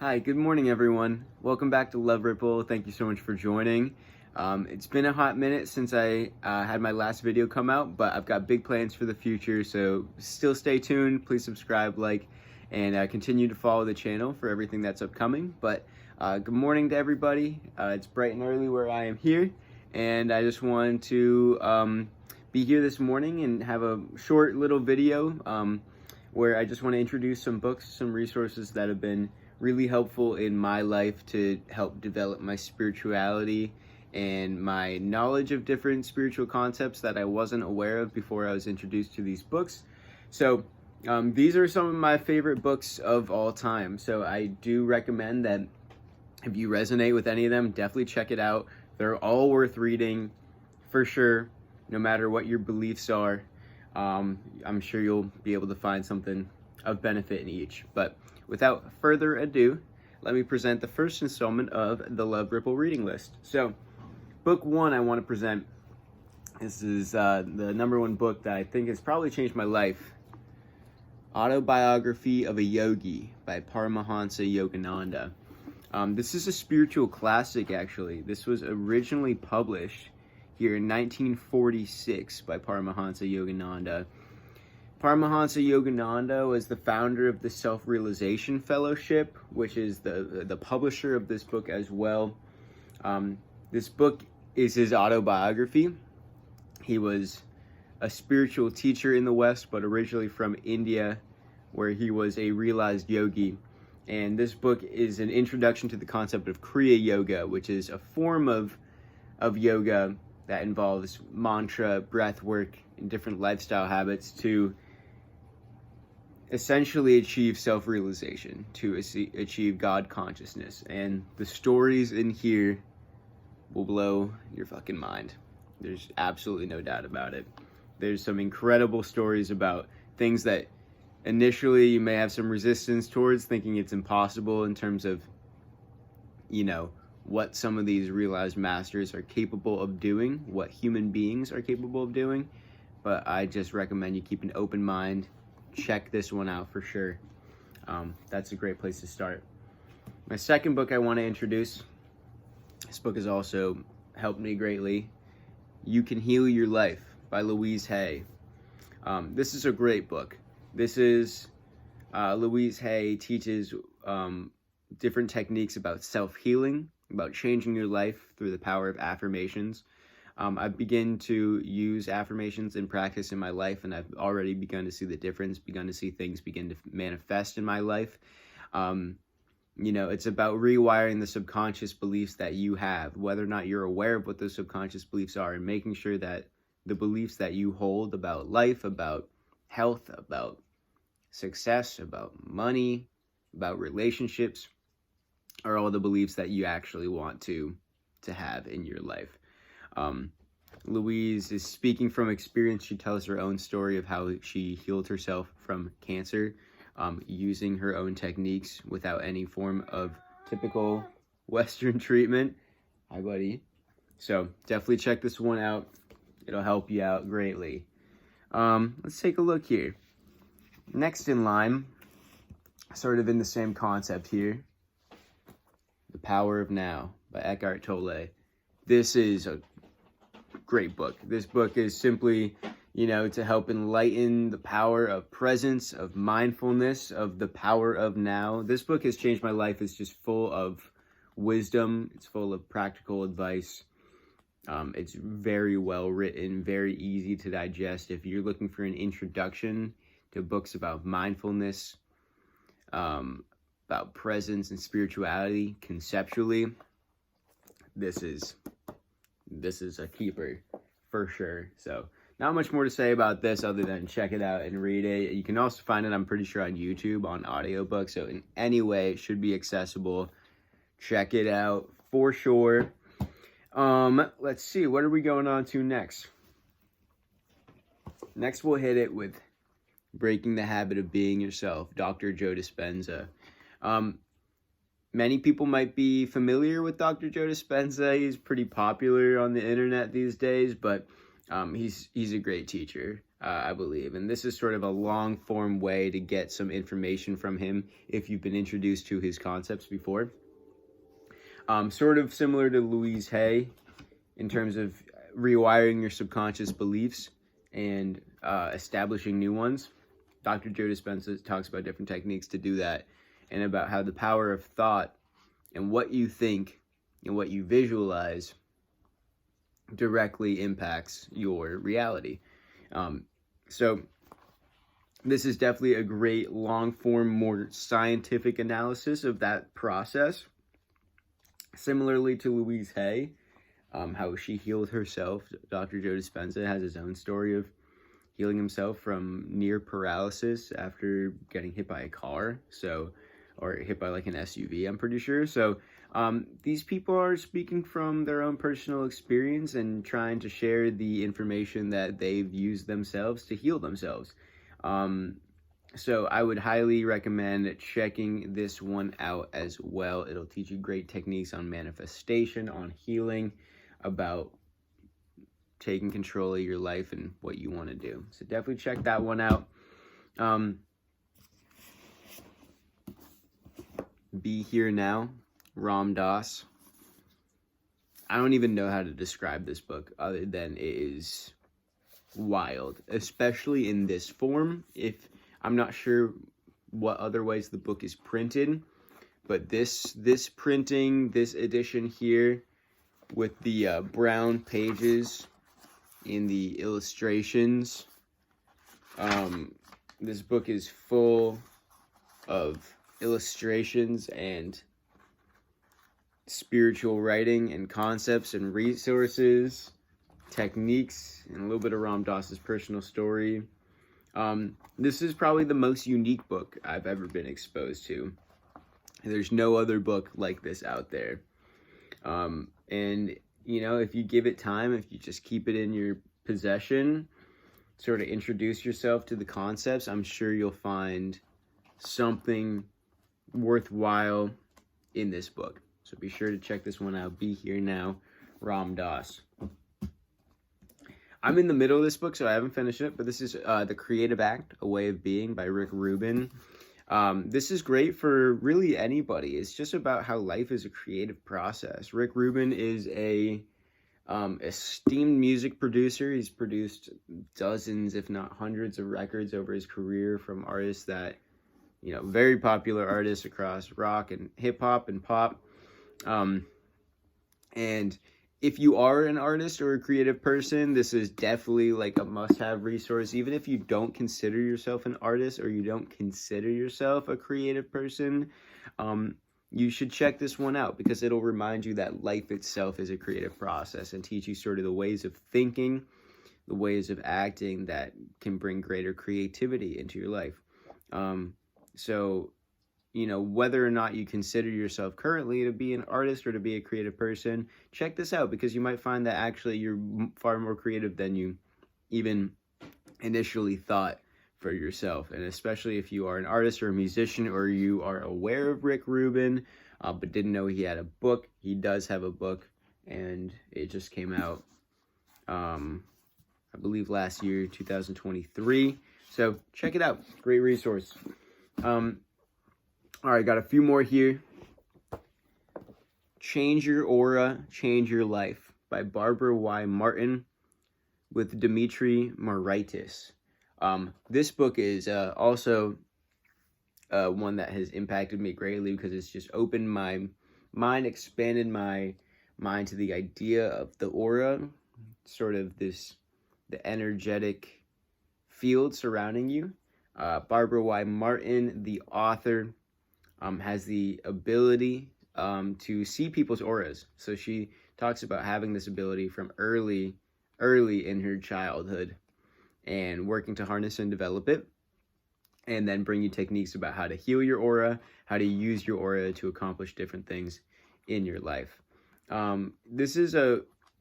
Hi, good morning, everyone. Welcome back to Love Ripple. Thank you so much for joining. It's been a hot minute since I had my last video come out, but I've got big plans for the future, so still stay tuned. Please subscribe, like, and continue to follow the channel for everything that's upcoming. But good morning to everybody. It's bright and early where I am here, and I just wanted to be here this morning and have a short little video where I just want to introduce some books, some resources that have been really helpful in my life to help develop my spirituality and my knowledge of different spiritual concepts that I wasn't aware of before I was introduced to these books. So these are some of my favorite books of all time. So I do recommend that if you resonate with any of them, definitely check it out. They're all worth reading for sure, no matter what your beliefs are. I'm sure you'll be able to find something of benefit in each. But without further ado, let me present the first installment of the Love Ripple reading list. So, book one I want to present. This is the number one book that I think has probably changed my life. Autobiography of a Yogi by Paramahansa Yogananda. This is a spiritual classic, actually. This was originally published here in 1946 by Paramahansa Yogananda. Paramahansa Yogananda was the founder of the Self-Realization Fellowship, which is the publisher of this book as well. This book is his autobiography. He was a spiritual teacher in the West, but originally from India, where he was a realized yogi. And this book is an introduction to the concept of Kriya Yoga, which is a form of yoga that involves mantra, breath work, and different lifestyle habits to essentially achieve self-realization, to achieve God consciousness. And the stories in here will blow your fucking mind. There's absolutely no doubt about it. There's some incredible stories about things that initially you may have some resistance towards, thinking it's impossible in terms of, you know, what some of these realized masters are capable of doing, what human beings are capable of doing. But I just recommend you keep an open mind. Check this one out for sure. That's a great place to start. My second book I want to introduce, this book has also helped me greatly. You Can Heal Your Life by Louise Hay. This is a great book. This is Louise Hay teaches different techniques about self-healing, about changing your life through the power of affirmations. I've begun to use affirmations in practice in my life, and I've already begun to see the difference, begun to see things begin to manifest in my life. You know, it's about rewiring the subconscious beliefs that you have, whether or not you're aware of what those subconscious beliefs are, and making sure that the beliefs that you hold about life, about health, about success, about money, about relationships, are all the beliefs that you actually want to have in your life. Louise is speaking from experience. She tells her own story of how she healed herself from cancer using her own techniques without any form of typical Western treatment. Hi, buddy. So definitely check this one out. It'll help you out greatly. Let's take a look here. Next in line, sort of in the same concept here, The Power of Now by Eckhart Tolle. This is a great book. This book is simply, you know, to help enlighten the power of presence, of mindfulness, of the power of now. This book has changed my life. It's just full of wisdom. It's full of practical advice. It's very well written, very easy to digest. If you're looking for an introduction to books about mindfulness, about presence and spirituality conceptually, this is a keeper for sure. So not much more to say about this other than check it out and read it. You can also find it, I'm pretty sure, on YouTube on audiobook. So in any way, it should be accessible. Check it out for sure. Let's see, what are we going on to next? Next, we'll hit it with Breaking the Habit of Being Yourself, Dr. Joe Dispenza. Many people might be familiar with Dr. Joe Dispenza. He's pretty popular on the internet these days, but He's a great teacher, I believe. And this is sort of a long-form way to get some information from him if you've been introduced to his concepts before. Sort of similar to Louise Hay in terms of rewiring your subconscious beliefs and establishing new ones. Dr. Joe Dispenza talks about different techniques to do that, and about how the power of thought and what you think and what you visualize directly impacts your reality. So this is definitely a great long-form, more scientific analysis of that process. Similarly to Louise Hay, how she healed herself. Dr. Joe Dispenza has his own story of healing himself from near paralysis after getting hit by a car, or hit by like an SUV, I'm pretty sure. So these people are speaking from their own personal experience and trying to share the information that they've used themselves to heal themselves. So I would highly recommend checking this one out as well. It'll teach you great techniques on manifestation, on healing, about taking control of your life and what you want to do. So definitely check that one out. Be Here Now, Ram Dass. I don't even know how to describe this book other than it is wild, especially in this form. I'm not sure what other ways the book is printed, but this printing, this edition here with the brown pages in the illustrations, this book is full of illustrations and spiritual writing and concepts and resources, techniques, and a little bit of Ram Dass's personal story. This is probably the most unique book I've ever been exposed to. There's no other book like this out there. And, if you give it time, if you just keep it in your possession, sort of introduce yourself to the concepts, I'm sure you'll find something worthwhile in this book. So be sure to check this one out. Be Here Now, Ram Dass. I'm in the middle of this book, so I haven't finished it, but this is The Creative Act, A Way of Being by Rick Rubin. This is great for really anybody. It's just about how life is a creative process. Rick Rubin is a esteemed music producer. He's produced dozens, if not hundreds, of records over his career from artists that, very popular artists across rock and hip-hop and pop. And if you are an artist or a creative person, this is definitely like a must-have resource. Even if you don't consider yourself an artist or you don't consider yourself a creative person, you should check this one out because it'll remind you that life itself is a creative process and teach you sort of the ways of thinking, the ways of acting that can bring greater creativity into your life. So whether or not you consider yourself currently to be an artist or to be a creative person, check this out because you might find that actually you're far more creative than you even initially thought for yourself. And especially if you are an artist or a musician or you are aware of Rick Rubin, but didn't know he had a book. He does have a book, and it just came out, I believe last year, 2023. So check it out. Great resource. All right, got a few more here. Change Your Aura, Change Your Life by Barbara Y. Martin with Dimitri Moraitis. This book is also one that has impacted me greatly because it's just opened my mind, expanded my mind to the idea of the aura, sort of the energetic field surrounding you. Barbara Y. Martin, the author, has the ability to see people's auras. So she talks about having this ability from early in her childhood and working to harness and develop it, and then bring you techniques about how to heal your aura, how to use your aura to accomplish different things in your life. This is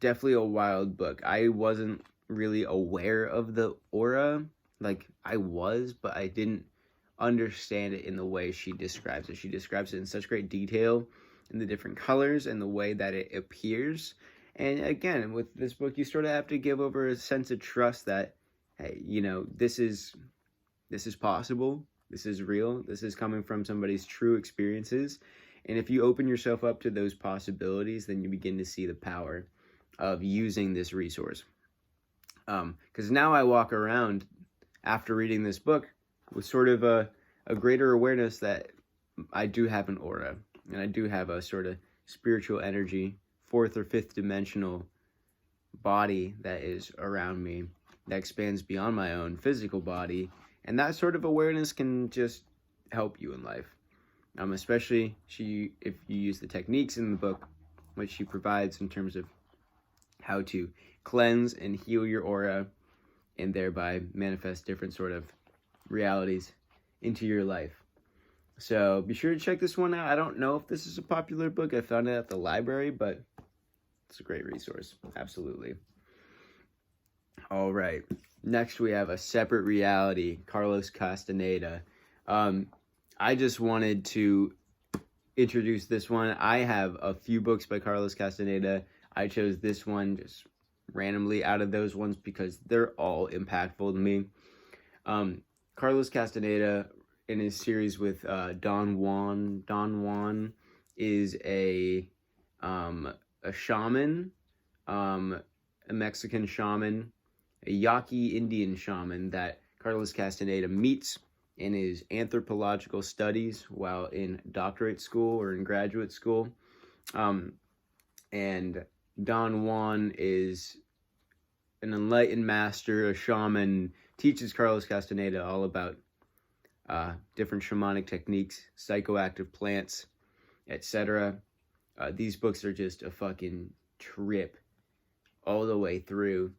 definitely a wild book. I wasn't really aware of the aura. Like, I was, but I didn't understand it in the way she describes it. She describes it in such great detail in the different colors and the way that it appears. And again, with this book, you sort of have to give over a sense of trust that, hey, this is possible. This is real. This is coming from somebody's true experiences. And if you open yourself up to those possibilities, then you begin to see the power of using this resource. Because now I walk around after reading this book with sort of a greater awareness that I do have an aura, and I do have a sort of spiritual energy, fourth or fifth dimensional body that is around me that expands beyond my own physical body. And that sort of awareness can just help you in life. Especially if you use the techniques in the book, which she provides in terms of how to cleanse and heal your aura and thereby manifest different sort of realities into your life. So be sure to check this one out. I don't know if this is a popular book. I found it at the library, but it's a great resource. Absolutely. All right. Next, we have A Separate Reality, Carlos Castaneda. I just wanted to introduce this one. I have a few books by Carlos Castaneda. I chose this one just randomly out of those ones because they're all impactful to me. Carlos Castaneda, in his series with Don Juan is a shaman, a Mexican shaman, a Yaqui Indian shaman that Carlos Castaneda meets in his anthropological studies while in doctorate school or in graduate school. And Don Juan is an enlightened master, a shaman, teaches Carlos Castaneda all about different shamanic techniques, psychoactive plants, etc. These books are just a fucking trip all the way through.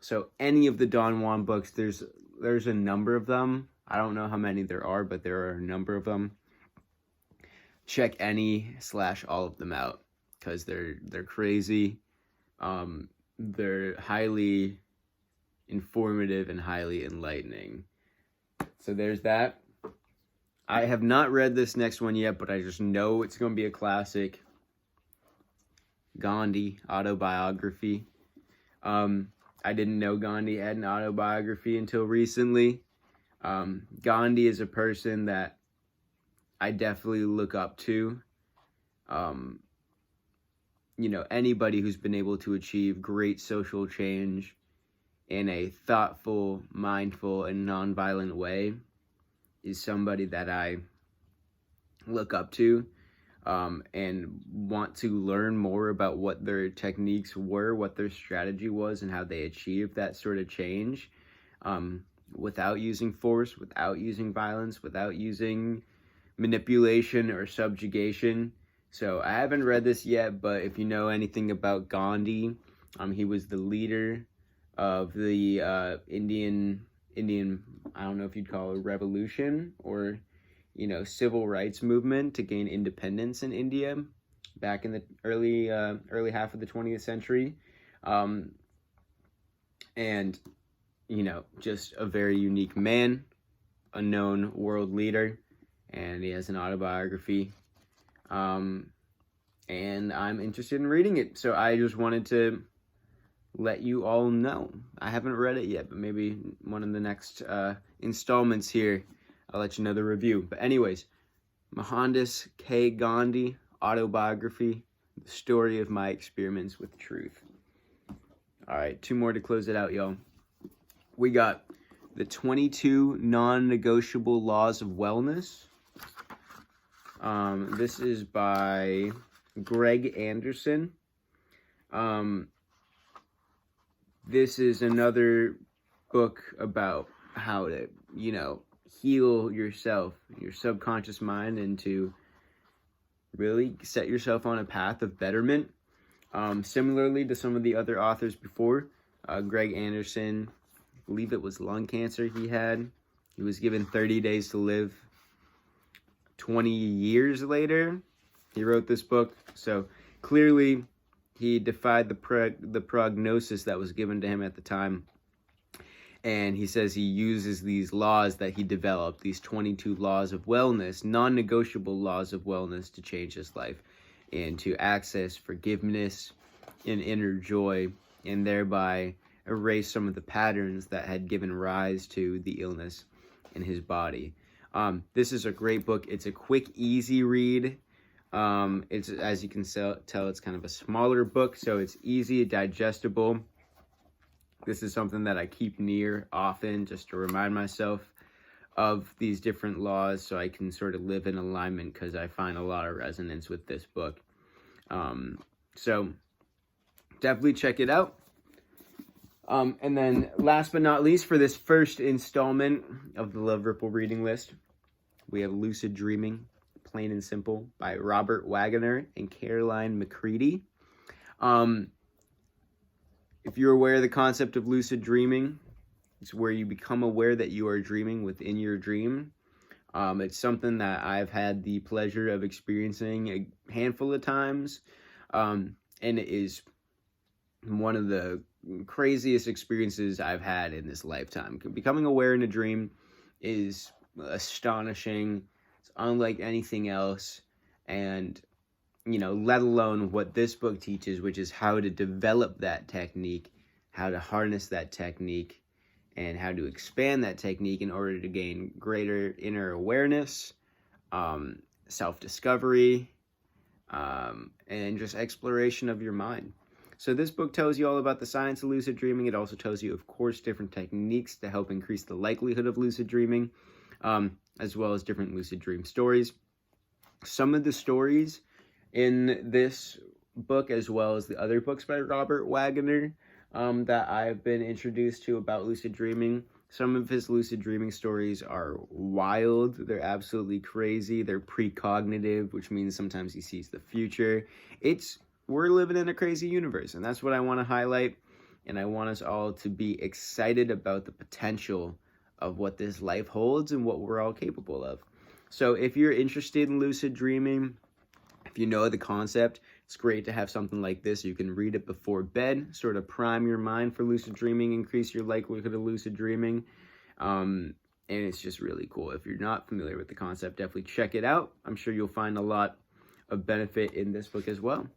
So any of the Don Juan books, there's a number of them. I don't know how many there are, but there are a number of them. Check any/all of them out because they're crazy. They're highly informative and highly enlightening. So there's that. I have not read this next one yet, but I just know it's going to be a classic. Gandhi, Autobiography. I didn't know Gandhi had an autobiography until recently. Gandhi is a person that I definitely look up to. Anybody who's been able to achieve great social change in a thoughtful, mindful, and nonviolent way is somebody that I look up to and want to learn more about what their techniques were, what their strategy was, and how they achieved that sort of change without using force, without using violence, without using manipulation or subjugation. So I haven't read this yet, but if you know anything about Gandhi, he was the leader of the Indian, I don't know if you'd call it a revolution or, civil rights movement to gain independence in India back in the early half of the 20th century. And, just a very unique man, a known world leader, and he has an autobiography. And I'm interested in reading it. So I just wanted to let you all know. I haven't read it yet, but maybe one of the next installments here, I'll let you know the review. But anyways, Mohandas K. Gandhi, Autobiography, the story of my experiments with truth. All right, 2 more to close it out, y'all. We got the 22 Non-Negotiable Laws of Wellness. This is by Greg Anderson. This is another book about how to, heal yourself, your subconscious mind, and to really set yourself on a path of betterment. Similarly to some of the other authors before, Greg Anderson, I believe it was lung cancer he had. He was given 30 days to live. 20 years later, he wrote this book. So clearly, he defied the prognosis that was given to him at the time. And he says he uses these laws that he developed, these 22 laws of wellness, non-negotiable laws of wellness, to change his life and to access forgiveness an inner joy, and thereby erase some of the patterns that had given rise to the illness in his body. This is a great book. It's a quick, easy read. It's, as you can tell, it's kind of a smaller book, so it's easy, digestible. This is something that I keep near often just to remind myself of these different laws so I can sort of live in alignment, because I find a lot of resonance with this book. So definitely check it out. And then last but not least, for this first installment of the Love Ripple reading list, we have Lucid Dreaming, Plain and Simple, by Robert Waggoner and Caroline McCready. If you're aware of the concept of lucid dreaming, it's where you become aware that you are dreaming within your dream. It's something that I've had the pleasure of experiencing a handful of times, and it is one of the craziest experiences I've had in this lifetime. Becoming aware in a dream is astonishing. It's unlike anything else, and let alone what this book teaches, which is how to develop that technique, how to harness that technique, and how to expand that technique in order to gain greater inner awareness, self-discovery, and just exploration of your mind. So this book tells you all about the science of lucid dreaming. It also tells you, of course, different techniques to help increase the likelihood of lucid dreaming, as well as different lucid dream stories. Some of the stories in this book, as well as the other books by Robert Waggoner that I've been introduced to about lucid dreaming, some of his lucid dreaming stories are wild. They're absolutely crazy. They're precognitive, which means sometimes he sees the future. We're living in a crazy universe, and that's what I want to highlight, and I want us all to be excited about the potential of what this life holds and what we're all capable of. So if you're interested in lucid dreaming, if you know the concept, it's great to have something like this. You can read it before bed, sort of prime your mind for lucid dreaming, increase your likelihood of lucid dreaming, and it's just really cool. If you're not familiar with the concept, definitely check it out. I'm sure you'll find a lot of benefit in this book as well.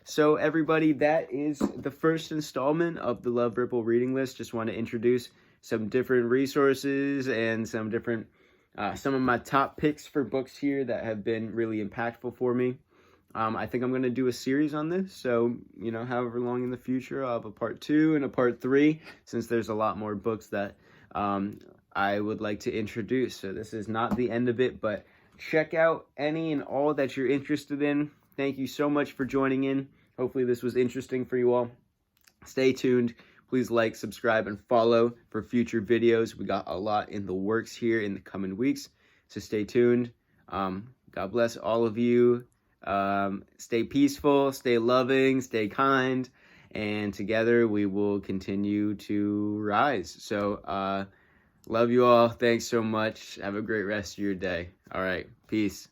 So everybody, that is the first installment of the Love Ripple reading list. Just want to introduce some different resources and some of my top picks for books here that have been really impactful for me. I think I'm going to do a series on this, so, however long in the future, I'll have a part 2 and a part 3, since there's a lot more books that I would like to introduce. So this is not the end of it, but check out any and all that you're interested in. Thank you so much for joining in. Hopefully this was interesting for you all. Stay tuned. Please like, subscribe, and follow for future videos. We got a lot in the works here in the coming weeks, so stay tuned. God bless all of you. Stay peaceful, stay loving, stay kind, and together we will continue to rise. So, love you all. Thanks so much. Have a great rest of your day. All right. Peace.